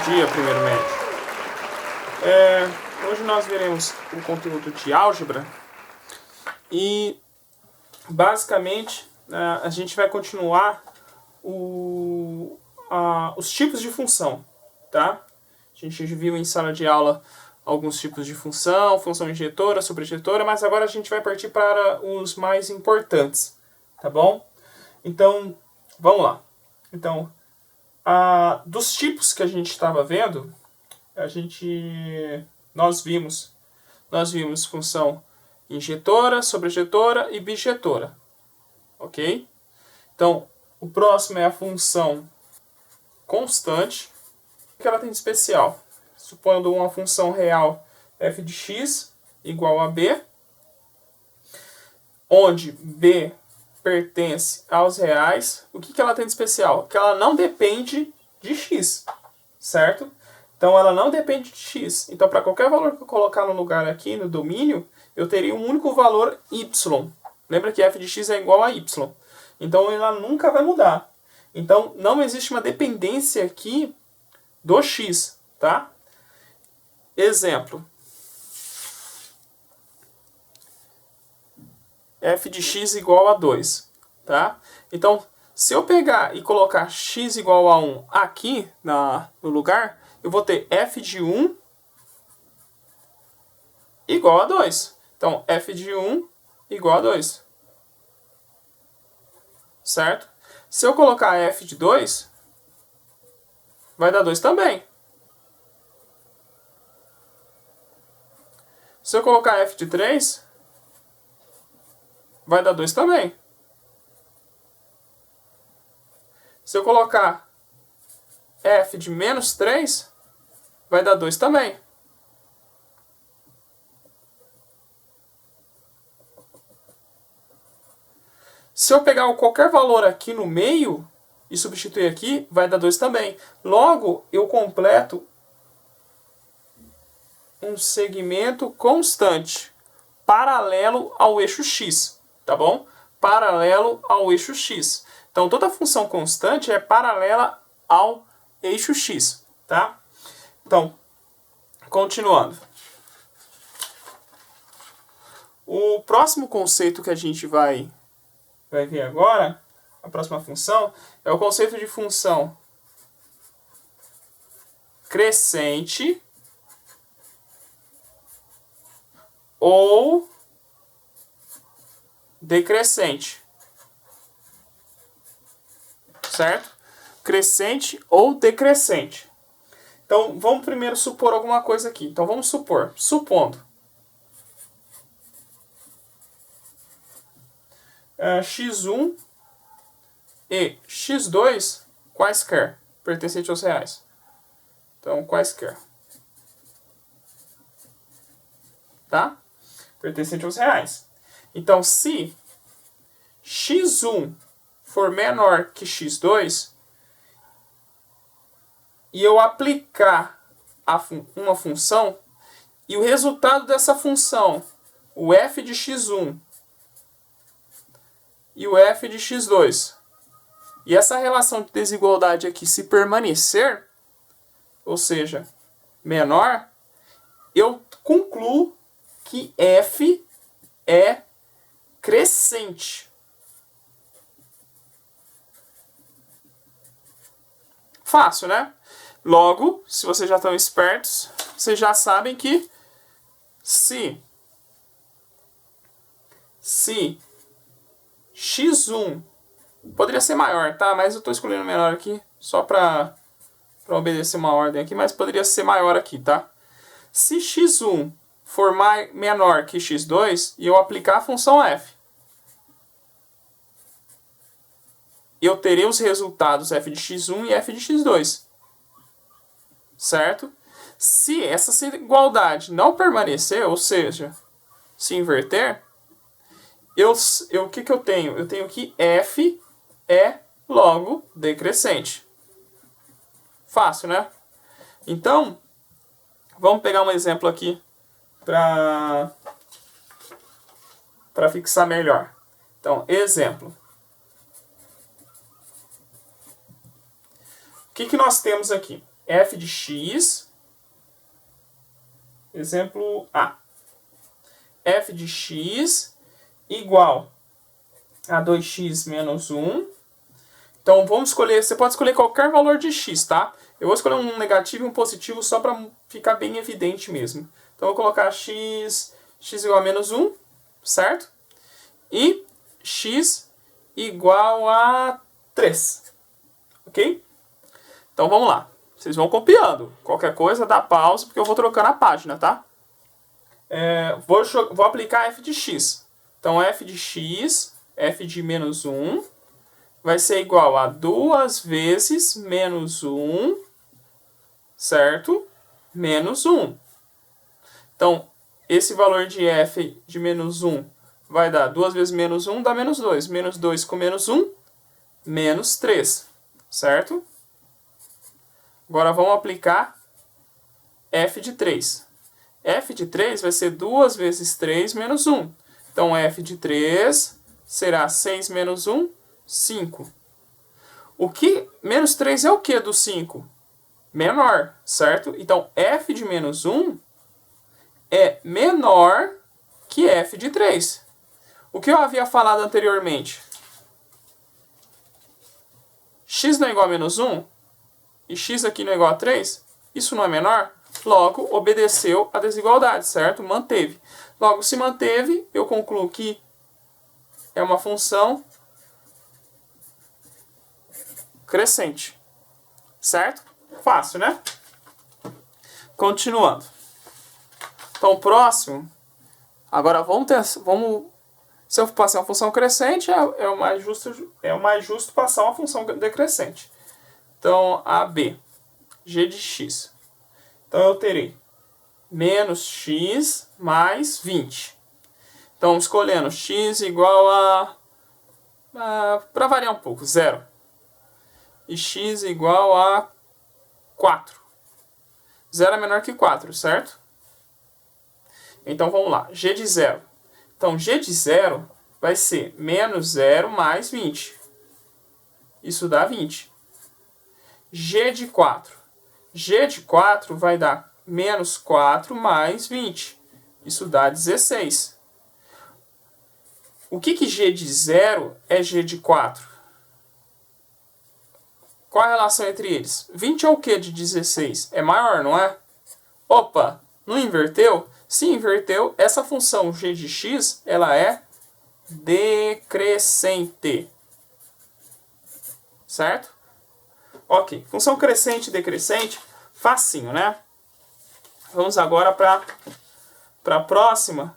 dia, primeiro médio. Hoje nós veremos o conteúdo de álgebra e basicamente a gente vai continuar os tipos de função, tá? A gente viu em sala de aula alguns tipos de função, função injetora, sobrejetora, mas agora a gente vai partir para os mais importantes, tá bom? Então, vamos lá. Então, dos tipos que a gente estava vendo, nós vimos função injetora, sobrejetora e bijetora, ok? Então, o próximo é a função constante. O que ela tem de especial? Supondo uma função real f de x igual a b, onde b pertence aos reais, o que ela tem de especial? Que ela não depende de x, certo? Então ela não depende de x. Então para qualquer valor que eu colocar no lugar aqui, no domínio, eu teria um único valor y. Lembra que f de x é igual a y. Então ela nunca vai mudar. Então não existe uma dependência aqui do x, tá? Exemplo. F de x igual a 2, tá? Então, se eu pegar e colocar x igual a 1 aqui no lugar, eu vou ter f de 1 igual a 2. Então, f de 1 igual a 2. Certo? Se eu colocar f de 2, vai dar 2 também. Se eu colocar f de 3, vai dar 2 também. Se eu colocar f de menos 3, vai dar 2 também. Se eu pegar qualquer valor aqui no meio e substituir aqui, vai dar 2 também. Logo, eu completo um segmento constante, paralelo ao eixo x, tá bom? Paralelo ao eixo x. Então, toda função constante é paralela ao eixo x, tá? Então, continuando. O próximo conceito que a gente vai ver agora, a próxima função, é o conceito de função crescente ou decrescente. Certo? Crescente ou decrescente. Então, vamos primeiro supor alguma coisa aqui. Então, vamos supor. Supondo. x1 e x2 quaisquer, pertencentes aos reais. Então, quaisquer. Tá? Pertencente aos reais. Então, se x1 for menor que x2 e eu aplicar uma função e o resultado dessa função, o f de x1 e o f de x2, e essa relação de desigualdade aqui se permanecer, ou seja, menor, eu concluo que f é crescente. Fácil, né? Logo, se vocês já estão espertos, vocês já sabem que se x1 poderia ser maior, tá? Mas eu estou escolhendo menor aqui só para obedecer uma ordem aqui, mas poderia ser maior aqui, tá? Se x1 for menor que x2 e eu aplicar a função f, eu terei os resultados f de x1 e f de x2. Certo? Se essa igualdade não permanecer, ou seja, se inverter, o que eu tenho? Eu tenho que f é logo decrescente. Fácil, né? Então, vamos pegar um exemplo aqui para fixar melhor. Então, exemplo. O que nós temos aqui? f de x, exemplo A, f de x igual a 2x menos 1. Então, vamos escolher, você pode escolher qualquer valor de x, tá? Eu vou escolher um negativo e um positivo só para ficar bem evidente mesmo. Então, eu vou colocar x igual a menos 1, certo? E x igual a 3, ok? Então, vamos lá. Vocês vão copiando. Qualquer coisa, dá pausa, porque eu vou trocando a página, tá? Vou aplicar f de x. Então, f de x, f de menos 1, vai ser igual a 2 vezes menos 1, certo? Menos 1. Então, esse valor de f de menos 1 vai dar 2 vezes menos 1, dá menos 2. Menos 2 com menos 1, menos 3, certo? Agora, vamos aplicar f de 3. f de 3 vai ser 2 vezes 3 menos 1. Então, f de 3 será 6 menos 1, 5. Menos 3 é o que do 5? Menor, certo? Então, f de menos 1 é menor que f de 3. O que eu havia falado anteriormente? X não é igual a menos 1? E x aqui não é igual a 3? Isso não é menor? Logo, obedeceu a desigualdade, certo? Manteve. Logo, se manteve, eu concluo que é uma função crescente. Certo? Fácil, né? Continuando. Então, o próximo. Agora, se eu passar uma função crescente, é o mais justo passar uma função decrescente. Então, AB, g de x. Então, eu terei menos x mais 20. Então, escolhendo x igual a para variar um pouco, 0. E x igual a 4. 0 é menor que 4, certo? Então, vamos lá. G de 0. Então, g de 0 vai ser menos 0 mais 20. Isso dá 20. G de 4. G de 4 vai dar menos 4 mais 20. Isso dá 16. O que g de 0 é g de 4? Qual a relação entre eles? 20 é o que de 16? É maior, não é? Opa, não inverteu? Se inverteu, essa função g de x, ela é decrescente. Certo? Ok, função crescente e decrescente, facinho, né? Vamos agora para a próxima,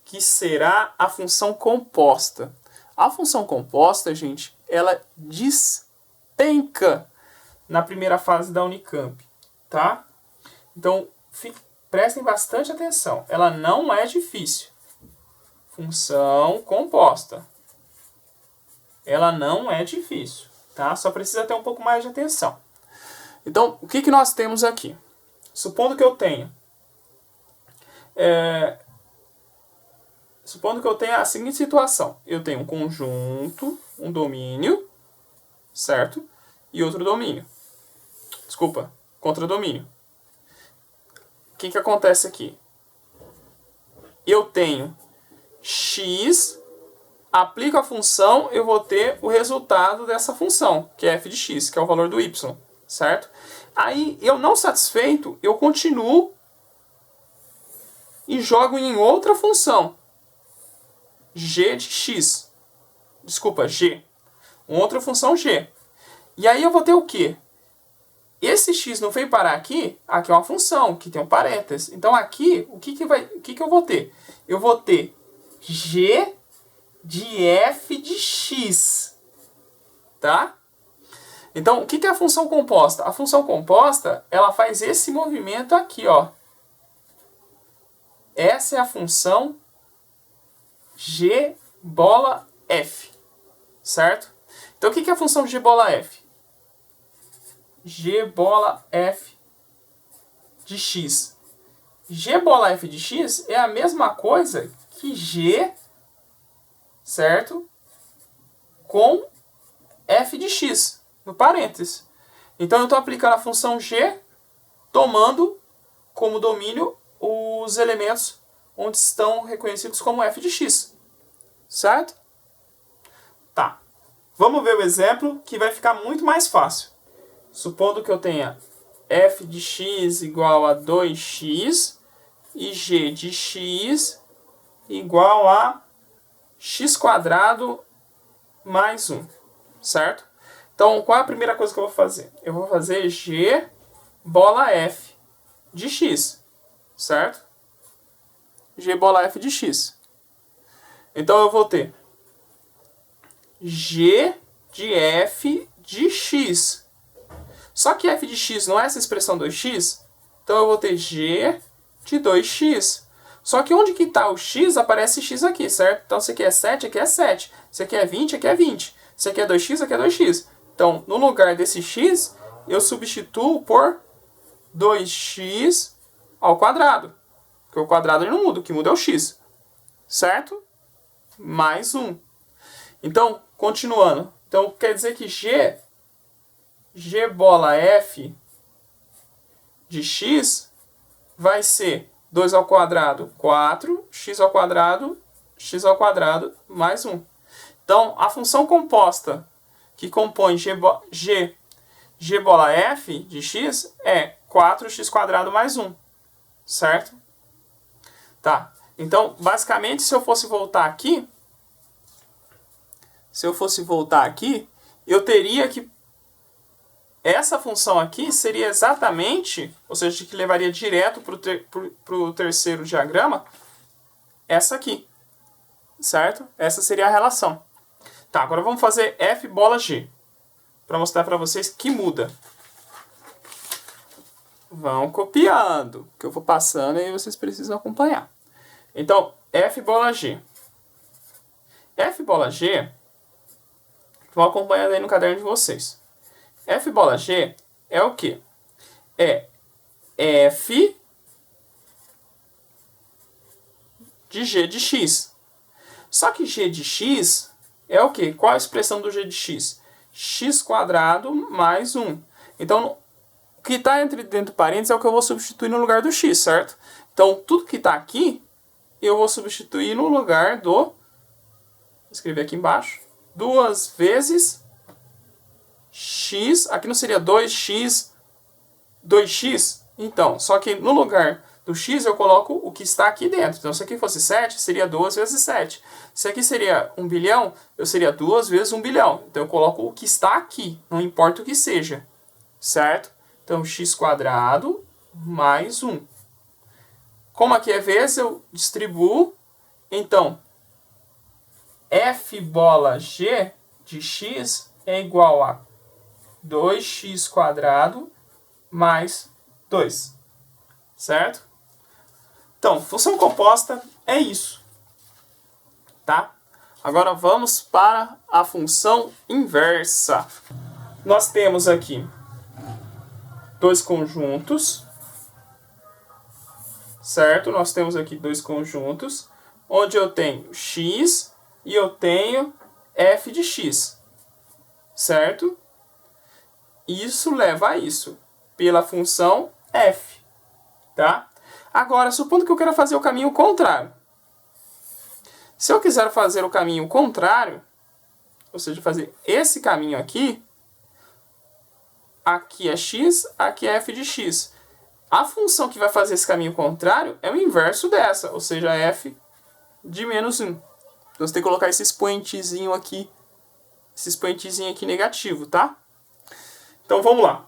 que será a função composta. A função composta, gente, ela despenca na primeira fase da Unicamp, tá? Então, prestem bastante atenção. Ela não é difícil. Função composta. Ela não é difícil, tá? Só precisa ter um pouco mais de atenção. Então, o que nós temos aqui? Supondo que eu tenha a seguinte situação. Eu tenho um conjunto, um domínio, certo? E outro domínio. Desculpa, contradomínio. O que acontece aqui? Eu tenho x, aplico a função, eu vou ter o resultado dessa função, que é f de x, que é o valor do y, certo? Aí, eu não satisfeito, eu continuo e jogo em outra função, g de x. Desculpa, g. Outra função g. E aí eu vou ter o quê? Esse x não veio parar aqui? Aqui é uma função, que tem um parênteses. Então aqui, o que eu vou ter? Eu vou ter g de f de x. Tá? Então, o que é a função composta? A função composta, ela faz esse movimento aqui, ó. Essa é a função g bola f. Certo? Então, o que é a função g bola f? G bola f de x. G bola f de x é a mesma coisa que g, certo? Com f de x, no parênteses. Então, eu estou aplicando a função g tomando como domínio os elementos onde estão reconhecidos como f de x. Certo? Tá. Vamos ver o exemplo que vai ficar muito mais fácil. Supondo que eu tenha f de x igual a 2x e g de x igual a x² mais 1. Certo? Então, qual é a primeira coisa que eu vou fazer? Eu vou fazer g bola f de x. Certo? G bola f de x. Então, eu vou ter g de f de x. Só que f de x não é essa expressão 2x, então eu vou ter g de 2x. Só que onde que está o x, aparece x aqui, certo? Então, se aqui é 7, aqui é 7. Se aqui é 20, aqui é 20. Se aqui é 2x, aqui é 2x. Então, no lugar desse x, eu substituo por 2x ao quadrado. Porque o quadrado ele não muda, o que muda é o x. Certo? Mais 1. Então, continuando. Então, quer dizer que g bola f de x vai ser 2 ao quadrado, 4, x ao quadrado mais 1. Então, a função composta que compõe g bola f de x é 4x² mais 1. Certo? Tá. Então, basicamente, se eu fosse voltar aqui, eu teria que... Essa função aqui seria exatamente, ou seja, que levaria direto para o terceiro diagrama, essa aqui. Certo? Essa seria a relação. Tá, agora vamos fazer f bola g, para mostrar para vocês que muda. Vão copiando, que eu vou passando e vocês precisam acompanhar. Então, f bola g. F bola g, vão acompanhando aí no caderno de vocês. F bola g é o quê? É f de g de x. Só que g de x é o quê? Qual a expressão do g de x? x² mais 1. Então, o que está dentro do parênteses é o que eu vou substituir no lugar do x, certo? Então, tudo que está aqui, eu vou substituir no lugar do... Vou escrever aqui embaixo. 2 vezes x. Aqui não seria 2x, 2x? Então, só que no lugar do x eu coloco o que está aqui dentro. Então, se aqui fosse 7, seria 2 vezes 7. Se aqui seria 1 bilhão, eu seria 2 vezes 1 bilhão. Então, eu coloco o que está aqui, não importa o que seja. Certo? Então, x² mais 1. Como aqui é vezes, eu distribuo. Então, f bola g de x é igual a 2x² mais 2. Certo? Então, função composta é isso. Tá? Agora vamos para a função inversa. Nós temos aqui dois conjuntos. Certo? Nós temos aqui dois conjuntos, onde eu tenho x e eu tenho f de x. Certo? Isso leva a isso, pela função f. Tá? Agora, supondo que eu quero fazer o caminho contrário. Se eu quiser fazer o caminho contrário, ou seja, fazer esse caminho aqui, aqui é x, aqui é f de x. A função que vai fazer esse caminho contrário é o inverso dessa, ou seja, f de menos 1. Então, você tem que colocar esse expoentezinho aqui negativo, tá? Então, vamos lá.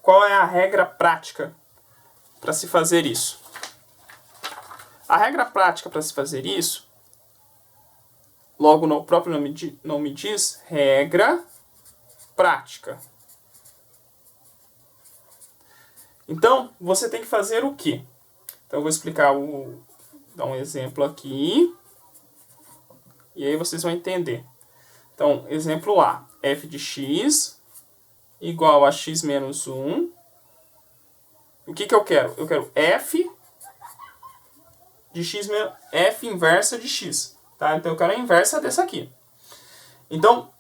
Qual é a regra prática para se fazer isso? A regra prática para se fazer isso, logo no próprio nome diz, regra prática. Então, você tem que fazer o quê? Então, eu vou explicar, dar um exemplo aqui, e aí vocês vão entender. Então, exemplo A, f de x igual a x menos 1. O que eu quero? Eu quero f de x, f inversa de x. Tá? Então, eu quero a inversa dessa aqui. Então,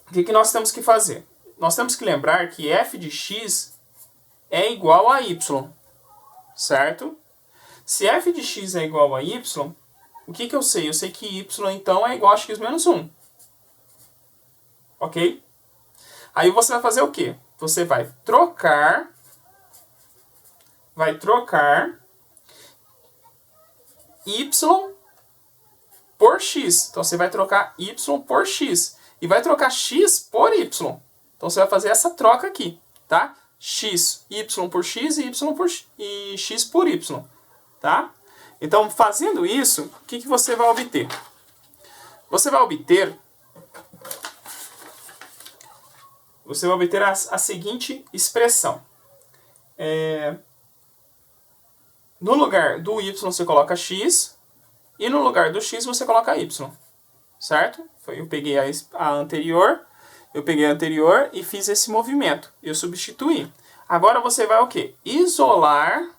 o que nós temos que fazer? nós temos que lembrar que f de x é igual a y, certo? Se f de x é igual a y, o que eu sei? Eu sei que y, então, é igual a x menos 1. Ok? Aí você vai fazer o quê? Você vai trocar y por x. Então, você vai trocar y por x. E vai trocar x por y. Então, você vai fazer essa troca aqui, tá? X, y por x e y por x, e x por y, tá? Então, fazendo isso, o que você vai obter? Você vai obter a seguinte expressão. No lugar do y você coloca x e no lugar do x você coloca y, certo? Eu peguei a anterior e fiz esse movimento. Eu substituí. Agora você vai o quê? Isolar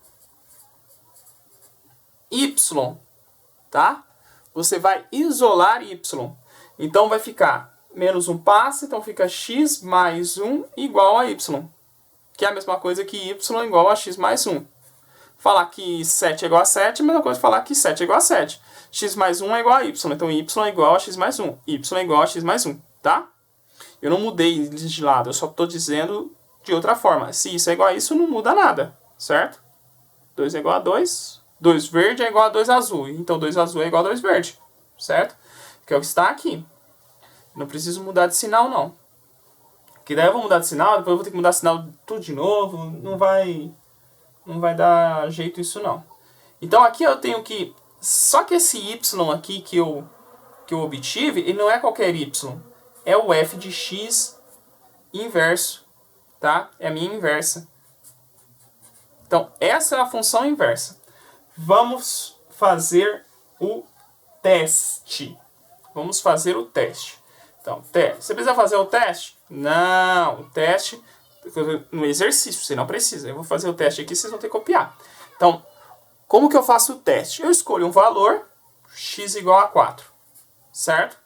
y, tá? Você vai isolar y. Então vai ficar menos 1 passa, então fica x mais 1 igual a y. Que é a mesma coisa que y igual a x mais 1. Falar que 7 é igual a 7 é a mesma coisa que falar que 7 é igual a 7. X mais 1 é igual a y, então y é igual a x mais 1. Y é igual a x mais 1, tá? Eu não mudei de lado, eu só estou dizendo de outra forma. Se isso é igual a isso, não muda nada, certo? 2 é igual a 2. 2 verde é igual a 2 azul. Então 2 azul é igual a 2 verde, certo? Que é o que está aqui. Não preciso mudar de sinal, não. Porque daí eu vou mudar de sinal, depois eu vou ter que mudar de sinal tudo de novo. Não vai dar jeito isso, não. Então aqui eu tenho que... Só que esse y aqui que eu obtive, ele não é qualquer y. É o f de x inverso, tá? É a minha inversa. Então, essa é a função inversa. Vamos fazer o teste. Vamos fazer o teste. Então, você precisa fazer o teste? Não, o teste no exercício, você não precisa. Eu vou fazer o teste aqui, vocês vão ter que copiar. Então, como que eu faço o teste? Eu escolho um valor, x igual a 4, certo?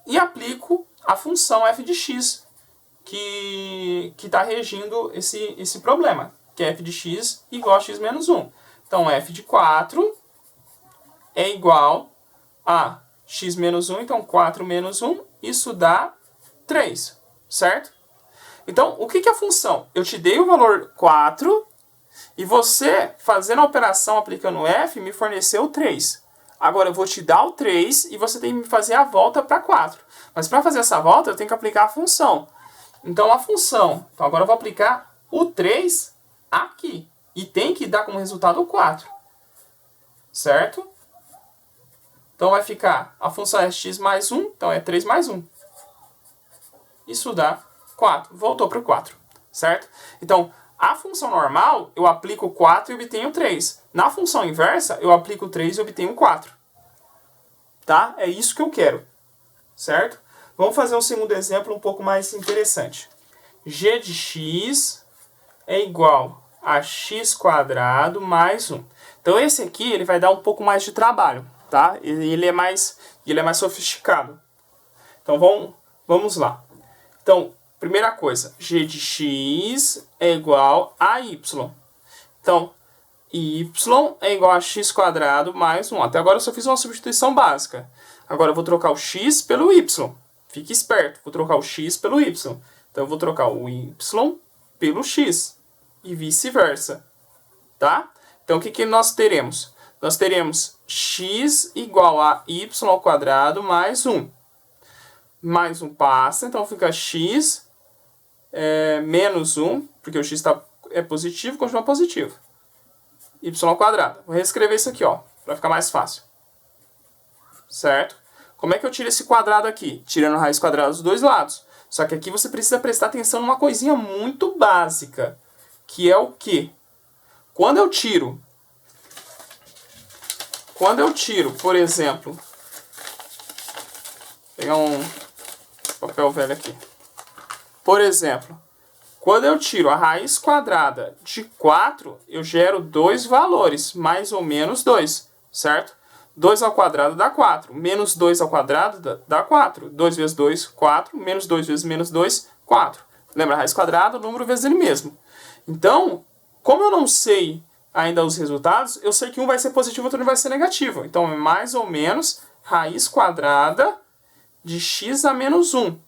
E aplico a função f de x, que está regindo esse problema, que é f de x igual a x menos 1. Então, f de 4 é igual a x menos 1, então 4 menos 1, isso dá 3, certo? Então, o que é a função? Eu te dei o valor 4 e você, fazendo a operação aplicando f, me forneceu 3. Agora eu vou te dar o 3 e você tem que fazer a volta para 4. Mas para fazer essa volta, eu tenho que aplicar a função. Então, então agora eu vou aplicar o 3 aqui. E tem que dar como resultado o 4. Certo? Então vai ficar, a função é x mais 1, então é 3 mais 1. Isso dá 4. Voltou para o 4. Certo? Então, a função normal, eu aplico 4 e obtenho 3. Na função inversa, eu aplico 3 e obtenho 4. Tá? É isso que eu quero. Certo? Vamos fazer um segundo exemplo um pouco mais interessante. G de x é igual a x² mais 1. Então esse aqui ele vai dar um pouco mais de trabalho, tá? Ele é mais sofisticado. Então vamos lá. Então, primeira coisa, g de x é igual a y. Então, y é igual a x² mais 1. Até agora eu só fiz uma substituição básica. Agora eu vou trocar o x pelo y. Fique esperto, vou trocar o x pelo y. Então eu vou trocar o y pelo x. E vice-versa. Tá? Então o que nós teremos? Nós teremos x igual a y² mais 1. Mais 1 passa, então fica x menos 1, porque o x é positivo, continua positivo. Y². Vou reescrever isso aqui, ó, para ficar mais fácil. Certo? Como é que eu tiro esse quadrado aqui? Tirando a raiz quadrada dos dois lados. Só que aqui você precisa prestar atenção numa coisinha muito básica. Que é o quê? Quando eu tiro, por exemplo, vou pegar um papel velho aqui. Por exemplo, quando eu tiro a raiz quadrada de 4, eu gero dois valores, mais ou menos 2, certo? 2 ao quadrado dá 4, menos 2 ao quadrado dá 4. 2 vezes 2, 4, menos 2 vezes menos 2, 4. Lembra, raiz quadrada, número vezes ele mesmo. Então, como eu não sei ainda os resultados, eu sei que um vai ser positivo e outro vai ser negativo. Então, é mais ou menos raiz quadrada de x a menos 1.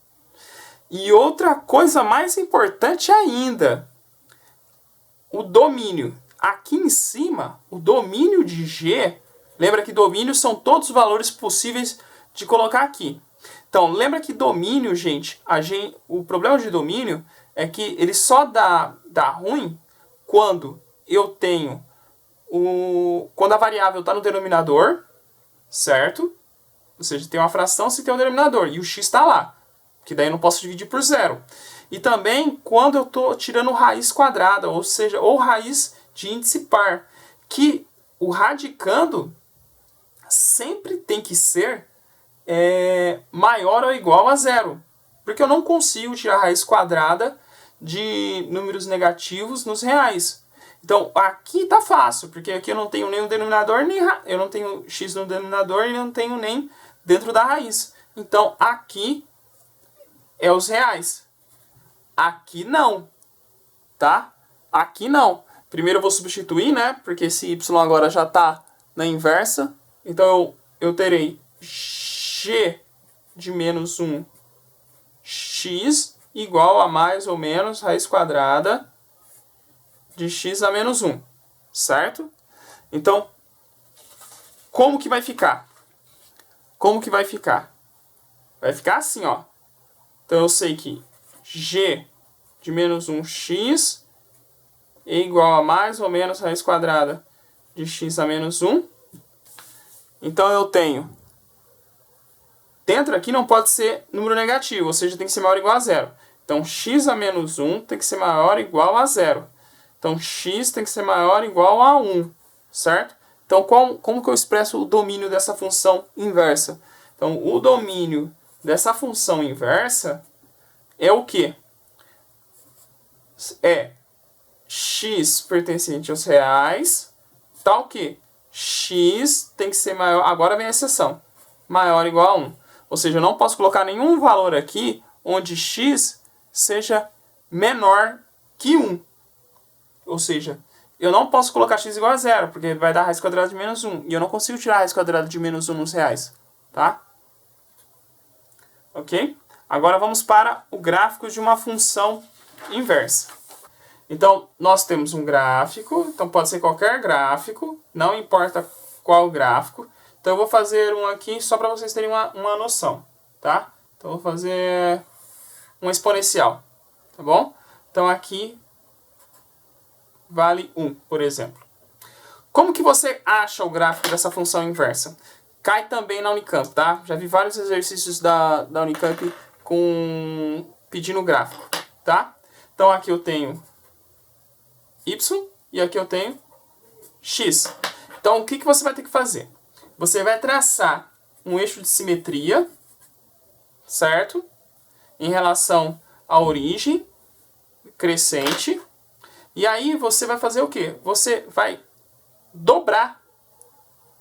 E outra coisa mais importante ainda, o domínio. Aqui em cima, o domínio de g, lembra que domínios são todos os valores possíveis de colocar aqui. Então, lembra que domínio, gente, o problema de domínio é que ele só dá ruim quando eu tenho quando a variável está no denominador, certo? Ou seja, tem uma fração se tem um denominador e o x está lá, que daí eu não posso dividir por zero. E também quando eu estou tirando raiz quadrada, ou seja, ou raiz de índice par, que o radicando sempre tem que ser maior ou igual a zero. Porque eu não consigo tirar a raiz quadrada de números negativos nos reais. Então, aqui tá fácil, porque aqui eu não tenho nem o denominador, eu não tenho x no denominador e não tenho nem dentro da raiz. Então, aqui é os reais. Aqui não, tá? Aqui não. Primeiro eu vou substituir, né? Porque esse y agora já está na inversa. Então, eu terei g de menos 1 x igual a mais ou menos raiz quadrada de x a menos 1, certo? Então, como que vai ficar? Como que vai ficar? Vai ficar assim, ó. Então, eu sei que g de menos 1x é igual a mais ou menos raiz quadrada de x a menos 1. Então, eu tenho... Dentro aqui não pode ser número negativo, ou seja, tem que ser maior ou igual a zero. Então, x a menos 1 tem que ser maior ou igual a zero. Então, x tem que ser maior ou igual a 1, certo? Então, como que eu expresso o domínio dessa função inversa? Então, o domínio dessa função inversa é o quê? É x pertencente aos reais, tal que x tem que ser maior... Agora vem a exceção. Maior ou igual a 1. Ou seja, eu não posso colocar nenhum valor aqui onde x seja menor que 1. Ou seja, eu não posso colocar x igual a zero, porque vai dar raiz quadrada de menos 1. E eu não consigo tirar a raiz quadrada de menos 1 nos reais. Tá? Ok? Agora vamos para o gráfico de uma função inversa. Então, nós temos um gráfico. Então, pode ser qualquer gráfico. Não importa qual gráfico. Então, eu vou fazer um aqui só para vocês terem uma noção. Tá? Então, eu vou fazer um exponencial. Tá bom? Então, aqui vale 1, por exemplo. Como que você acha o gráfico dessa função inversa? Cai também na Unicamp, tá? Já vi vários exercícios da Unicamp pedindo gráfico, tá? Então aqui eu tenho y e aqui eu tenho x. Então o que você vai ter que fazer? Você vai traçar um eixo de simetria, certo? Em relação à origem crescente. E aí você vai fazer o quê? Você vai dobrar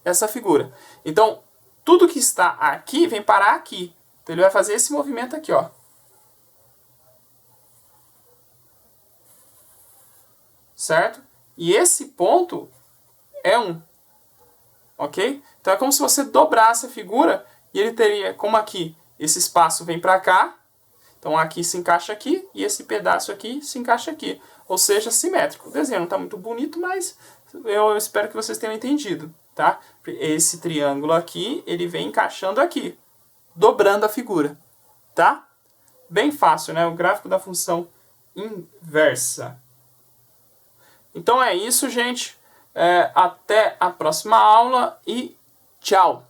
essa figura. Então, tudo que está aqui vem parar aqui. Então, ele vai fazer esse movimento aqui, ó. Certo? E esse ponto é 1. Ok? Então, é como se você dobrasse a figura e ele teria, como aqui, esse espaço vem para cá. Então, aqui se encaixa aqui e esse pedaço aqui se encaixa aqui. Ou seja, simétrico. O desenho não está muito bonito, mas eu espero que vocês tenham entendido. Tá? Esse triângulo aqui, ele vem encaixando aqui, dobrando a figura. Tá? Bem fácil, né? O gráfico da função inversa. Então é isso, gente. Até a próxima aula e tchau!